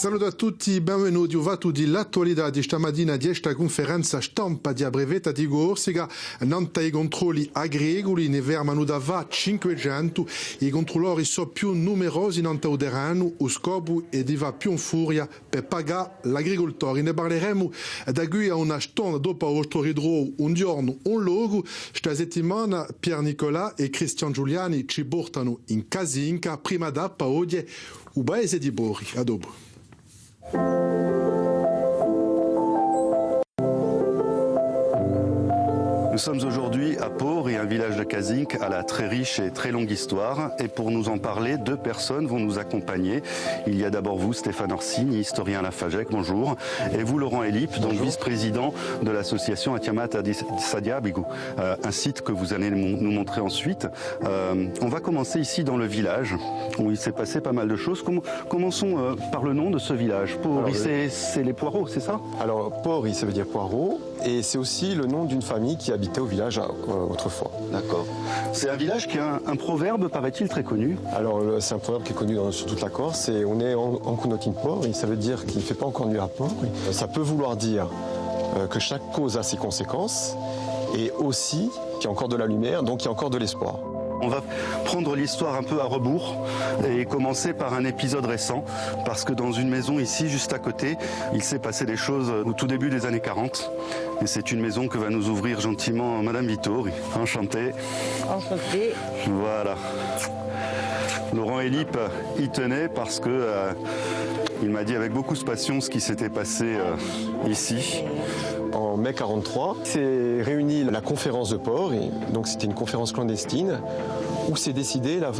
Saluto a tutti, benvenuti. Ho fatto di l'attualità di stamattina di questa conferenza stampa di brevetta di Corsica. Nanta i controlli agricoli ne fermano da 500. I controllori sono più numerosi nanta uderano, lo scopo è di va più in furia per pagare l'agricoltore. Ne parleremo da qui a una stonda dopo lo ridro un giorno, un luogo. Questa settimana Pier Nicola e Cristian Giuliani ci portano in Casinca, prima da oggi, u paese di Bori. A dopo. Nous sommes aujourd'hui à Pori, un village de Kazinc à la très riche et très longue histoire. Et pour nous en parler, deux personnes vont nous accompagner. Il y a d'abord vous, Stéphane Orsini, historien à la FAGEC, bonjour. Et vous, Laurent Elip, donc vice-président de l'association Atiamat Sadiabigou, un site que vous allez nous montrer ensuite. On va commencer ici dans le village, où il s'est passé pas mal de choses. Commençons par le nom de ce village. Pori, c'est les poireaux, c'est ça? Alors, Pori, ça veut dire poireau. Et c'est aussi le nom d'une famille qui habitait au village autrefois. D'accord. C'est un village qui a un proverbe, paraît-il, très connu. Alors, c'est un proverbe qui est connu sur toute la Corse. Et on est en Kunotin Port, et ça veut dire qu'il ne fait pas encore nuit à Port. Ça peut vouloir dire que chaque cause a ses conséquences, et aussi qu'il y a encore de la lumière, donc il y a encore de l'espoir. On va prendre l'histoire un peu à rebours et commencer par un épisode récent, parce que dans une maison ici, juste à côté, il s'est passé des choses au tout début des années 40. Et c'est une maison que va nous ouvrir gentiment Madame Vittori. Enchantée. Enchantée. Voilà. Laurent Elip y tenait parce que il m'a dit avec beaucoup de passion ce qui s'était passé ici. En mai 43, s'est réunie la conférence de Port, et donc c'était une conférence clandestine où s'est décidé la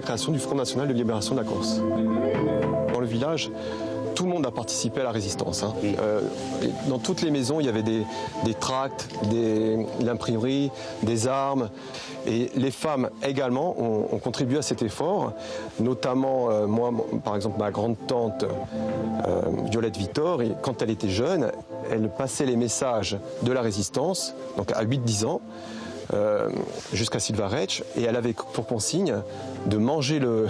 création du Front national de libération de la Corse. Dans le village, tout le monde a participé à la résistance. Dans toutes les maisons, il y avait des tracts, l'imprimerie, des armes. Et les femmes également ont contribué à cet effort. Notamment, moi, par exemple, ma grande-tante Violette Vittor, et quand elle était jeune, elle passait les messages de la résistance, donc à 8-10 ans, jusqu'à Silvaretch, et elle avait pour consigne de manger le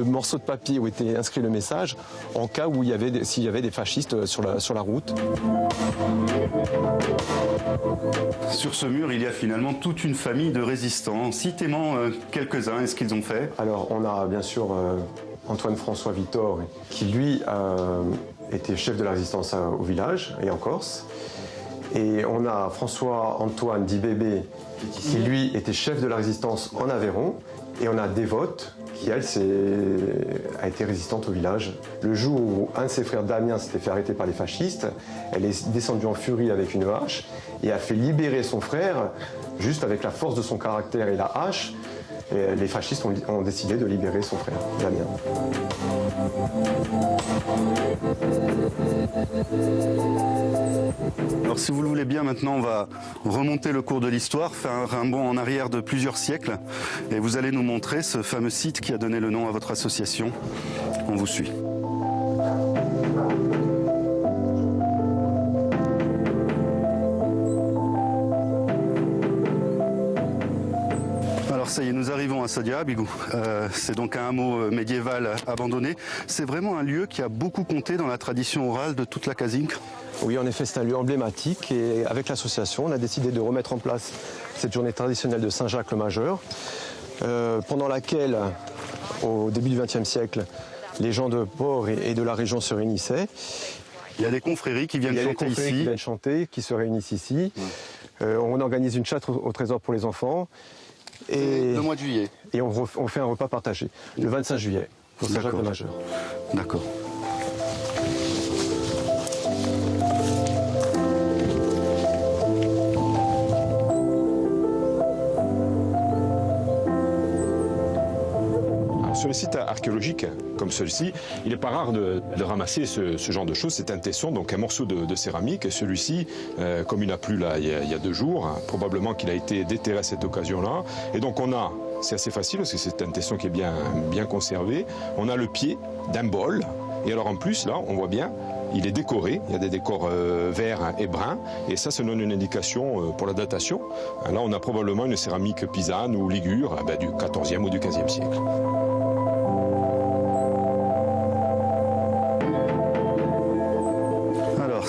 morceau de papier où était inscrit le message en cas où s'il y avait des fascistes sur la route. Sur ce mur, il y a finalement toute une famille de résistants. Citez-moi quelques-uns, est-ce qu'ils ont fait? Alors on a bien sûr Antoine-François Vittor, qui lui était chef de la résistance au village et en Corse. Et on a François-Antoine Dibébé, qui lui était chef de la résistance en Aveyron. Et on a Dévote, qui elle a été résistante au village. Le jour où un de ses frères Damien s'était fait arrêter par les fascistes, elle est descendue en furie avec une hache et a fait libérer son frère juste avec la force de son caractère et la hache. Et les fascistes ont décidé de libérer son frère Damien. Alors si vous le voulez bien, maintenant on va remonter le cours de l'histoire, faire un bond en arrière de plusieurs siècles, et vous allez nous montrer ce fameux site qui a donné le nom à votre association. On vous suit. Alors ça y est, nous arrivons à Sadiabigou. C'est donc un hameau médiéval abandonné. C'est vraiment un lieu qui a beaucoup compté dans la tradition orale de toute la Kazinc. Oui, en effet, c'est un lieu emblématique, et avec l'association, on a décidé de remettre en place cette journée traditionnelle de Saint-Jacques le Majeur, pendant laquelle, au début du XXe siècle, les gens de Port et de la région se réunissaient. Il y a des confréries qui viennent chanter ici. Qui viennent chanter, qui se réunissent ici. On organise une chatte au trésor pour les enfants. Et le mois de juillet. Et on fait un repas partagé, le 25 juillet, pour Saint-Jacques le Majeur. D'accord. Sur les sites archéologiques comme celui-ci, il n'est pas rare de ramasser ce genre de choses. C'est un tesson, donc un morceau de céramique. Celui-ci, comme il n'a plus là il y a 2 jours, probablement qu'il a été déterré à cette occasion-là. Et donc on a, c'est assez facile parce que c'est un tesson qui est bien conservé, on a le pied d'un bol. Et alors en plus, là, on voit bien, il est décoré, il y a des décors verts et bruns, et ça donne une indication pour la datation. Là, on a probablement une céramique pisane ou ligure du XIVe ou du XVe siècle.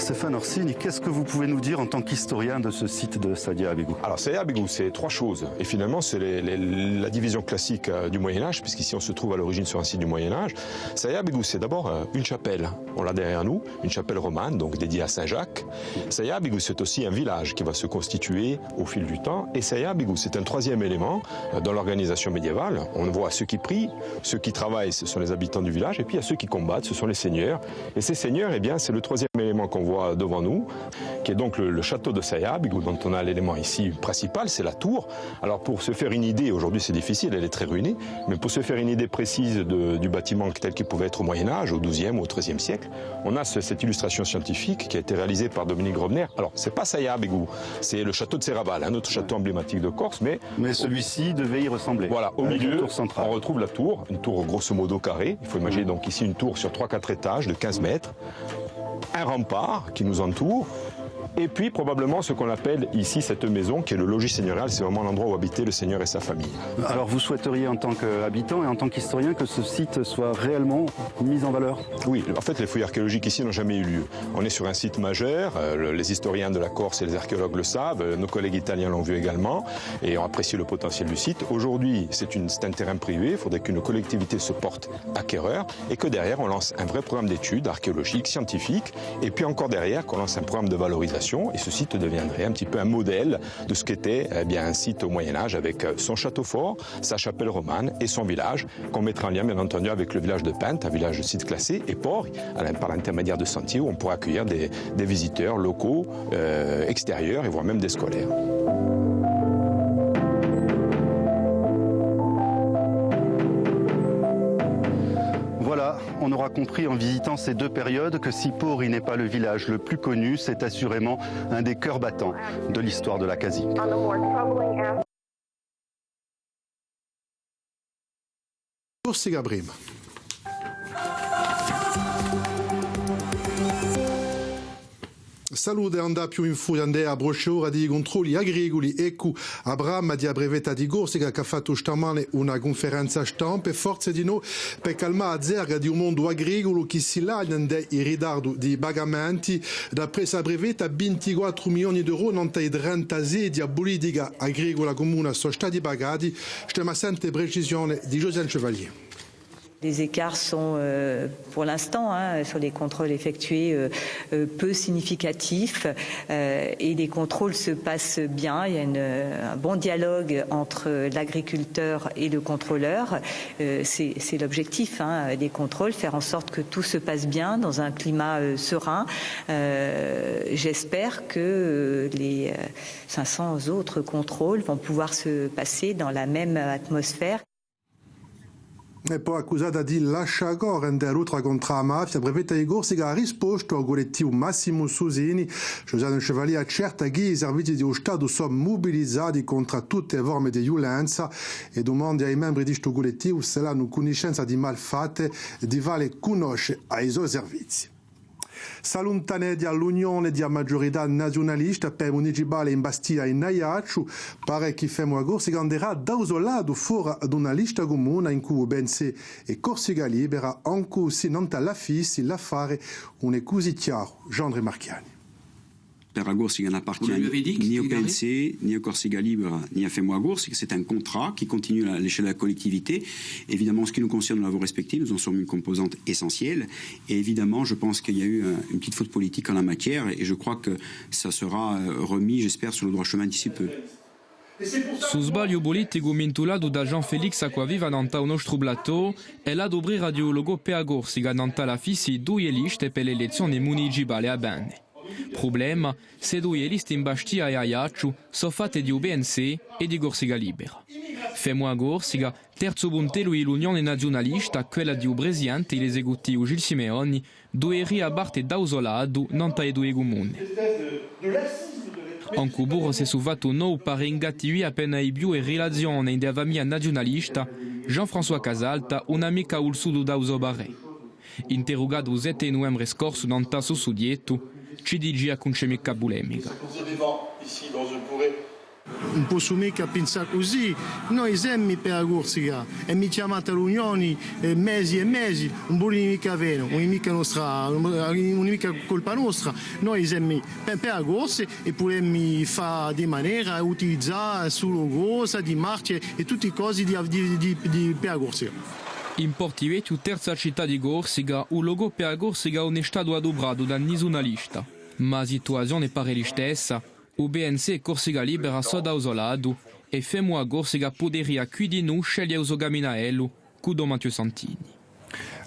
Stéphane Orsini, qu'est-ce que vous pouvez nous dire en tant qu'historien de ce site de Sadia Bégou? Alors Sadia Bégou, c'est trois choses. Et finalement, c'est la division classique du Moyen-Âge, puisqu'ici on se trouve à l'origine sur un site du Moyen-Âge. Sadia Bégou, c'est d'abord une chapelle. On l'a derrière nous, une chapelle romane, donc dédiée à Saint-Jacques. Sadia Bégou, c'est aussi un village qui va se constituer au fil du temps. Et Sadia Bégou, c'est un troisième élément dans l'organisation médiévale. On voit ceux qui prient, ceux qui travaillent, ce sont les habitants du village, et puis il y a ceux qui combattent, ce sont les seigneurs. Et ces seigneurs, eh bien, c'est le troisième élément qu'on voit devant nous, qui est donc le château de Sadia Bégou, dont on a l'élément ici principal, c'est la tour. Alors pour se faire une idée, aujourd'hui c'est difficile, elle est très ruinée, mais pour se faire une idée précise du bâtiment tel qu'il pouvait être au Moyen-Âge, au XIIe ou au XIIIe siècle, on a cette illustration scientifique qui a été réalisée par Dominique Grobner. Alors c'est pas Sadia Bégou, c'est le château de Serraval, un autre château emblématique de Corse, mais celui-ci devait y ressembler. Voilà, au milieu, tour centrale. On retrouve la tour, une tour grosso modo carrée. Il faut imaginer donc ici une tour sur 3-4 étages de 15 mètres, un rempart qui nous entoure, et puis probablement ce qu'on appelle ici cette maison qui est le logis seigneurial, c'est vraiment l'endroit où habitait le seigneur et sa famille. Alors vous souhaiteriez en tant qu'habitant et en tant qu'historien que ce site soit réellement mis en valeur? Oui, en fait les fouilles archéologiques ici n'ont jamais eu lieu. On est sur un site majeur, les historiens de la Corse et les archéologues le savent, nos collègues italiens l'ont vu également et ont apprécié le potentiel du site. Aujourd'hui c'est un terrain privé, il faudrait qu'une collectivité se porte acquéreur et que derrière on lance un vrai programme d'études archéologiques, scientifiques et puis encore derrière qu'on lance un programme de valorisation. Et ce site deviendrait un petit peu un modèle de ce qu'était un site au Moyen-Âge avec son château fort, sa chapelle romane et son village, qu'on mettra en lien bien entendu avec le village de Pinte, un village de site classé, et port, par l'intermédiaire de sentiers où on pourra accueillir des visiteurs locaux, extérieurs et voire même des scolaires. Voilà, on aura compris en visitant ces deux périodes que si Pori n'est pas le village le plus connu, c'est assurément un des cœurs battants de l'histoire de la Casinque. Corsica Brema. Salute andà più in furia andare a brochure di controlli agricoli. Ecco Abraham di Abrevetta di Corsica che ha fatto stamane una conferenza stampa e forze di noi per calmare la zerga di un mondo agricolo che si lagna in ritardo di pagamenti. D'après Abrevetta 24 milioni di euro non dai 36 di politica agricola comune sono stati pagati. Stiamo a sente precisione di Josiane Chevalier. Les écarts sont, pour l'instant, sur les contrôles effectués, peu significatifs et les contrôles se passent bien. Il y a un bon dialogue entre l'agriculteur et le contrôleur. C'est l'objectif des contrôles, faire en sorte que tout se passe bien dans un climat serein. J'espère que les 500 autres contrôles vont pouvoir se passer dans la même atmosphère. E poi accusata di lasciare rendere l'altra contro la mafia, Abrevetta di Corsica ha risposto al collettivo Massimo Susini. Josiane Chevalier accerta che i servizi dello Stato sono mobilizzati contro tutte le forme di violenza e domanda ai membri di questo collettivo se hanno conoscenza di malfatte e di vale conosce ai suoi servizi. S'allontane dall'Unione di maggiorità nazionalista per municipale in Bastia e in Ajaccio, pare che Femo a Corsica andrà da un lato fuori ad una lista comune in cui Bense e Corsica Libera, anche se non alla fissi l'affare non è così chiaro. Jean-André Marchiani. La Corsica n'appartient ni au PNC, ni au Corsica Libera, ni à Femo Corsica. C'est un contrat qui continue à l'échelle de la collectivité. Évidemment, en ce qui nous concerne, nous l'avons respecté. Nous en sommes une composante essentielle. Et évidemment, je pense qu'il y a eu une petite faute politique en la matière. Et je crois que ça sera remis, j'espère, sur le droit chemin d'ici peu. Su sbaglio politico mintulato da Jean-Félix Acquaviva nanta un nostro plateau e la dobri radiologo pe a Corsica nanta la fissi due liste per le elezioni municipali a Benne. Problema, se due liste in Bastia e Ajaccio sono fatte di UBNC e di Corsica Libera. Femo a Corsica, terzo puntello l'Unione Nazionalista, quella di Presidente l'esecutivo Gil Simeoni, due riabarte dausolado non tra i due comuni. Anche burro si è fatto nou pare ingatti appena i più in relazione in famiglia nazionalista, Jean-François Casalta, un'amica al sud d'Ausobarè. Interrogato il 7 novembre scorso non tasso su dietro, ci dice a concemica polemica. Ici, dans je pourrais non posso mica pensare così. Noi siamo per la Corsica e mi chiamate a riunioni mesi e mesi, non vuole mica bene, non è mica nostra, non è mica colpa nostra. Noi siamo per la Corsica e possiamo fare di maniera utilizzare solo cosa di marce e tutte cose di per la Corsica. In Portivetiu, terza città di Corsica, il logo per la Corsica non è stato adobrato da nessuna lista. Ma la situazione pare la stessa. Il BNC Corsica Libera só da isolado e femo a Corsica poderia qui di noi scegliere uso Gaminaello, con Matteo Santini.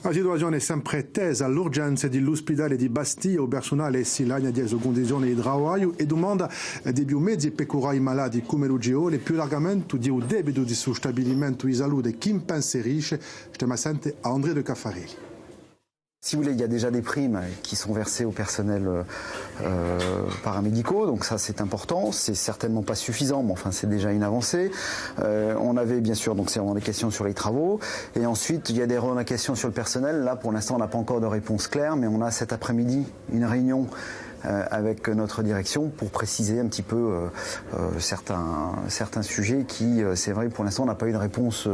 La situazione è sempre tesa all'urgenza dell'ospedale di Bastia, il personale si lagna di condizioni di lavoro e domanda di più mezzi per curare i malati come lo geole, più largamente di un debito di suo stabilimento di salute chi impensierisce, stiamo assente a André de Caffarelli. Si vous voulez, il y a déjà des primes qui sont versées au personnel paramédicaux, donc ça c'est important, c'est certainement pas suffisant, mais enfin c'est déjà une avancée. On avait bien sûr, donc c'est vraiment des questions sur les travaux, et ensuite il y a des questions sur le personnel. Là pour l'instant on n'a pas encore de réponse claire, mais on a cet après-midi une réunion avec notre direction pour préciser un petit peu certains sujets qui, c'est vrai, pour l'instant on n'a pas eu de réponse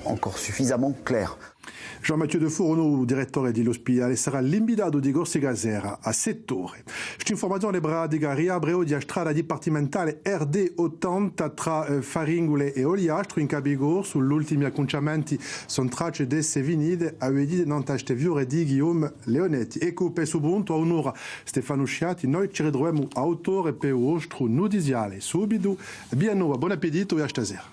encore suffisamment claire. Jean-Mathieu De Forno, direttore dell'ospedale, sarà l'invitato di Corsica Sera a settore. Questa informazione pratica riapre oggi a strada dipartimentale RD80 tra Faringule e Oliastro in Capigor. Sull'ultimi acconciamenti sono tracce d'esse venite a vedere non taste viure di Guillaume Leonetti. Ecco per subunto a un'ora Stefano Sciati, noi ci ritroviamo a autore per il nostro notiziale subito. Buon appetito e a stasera.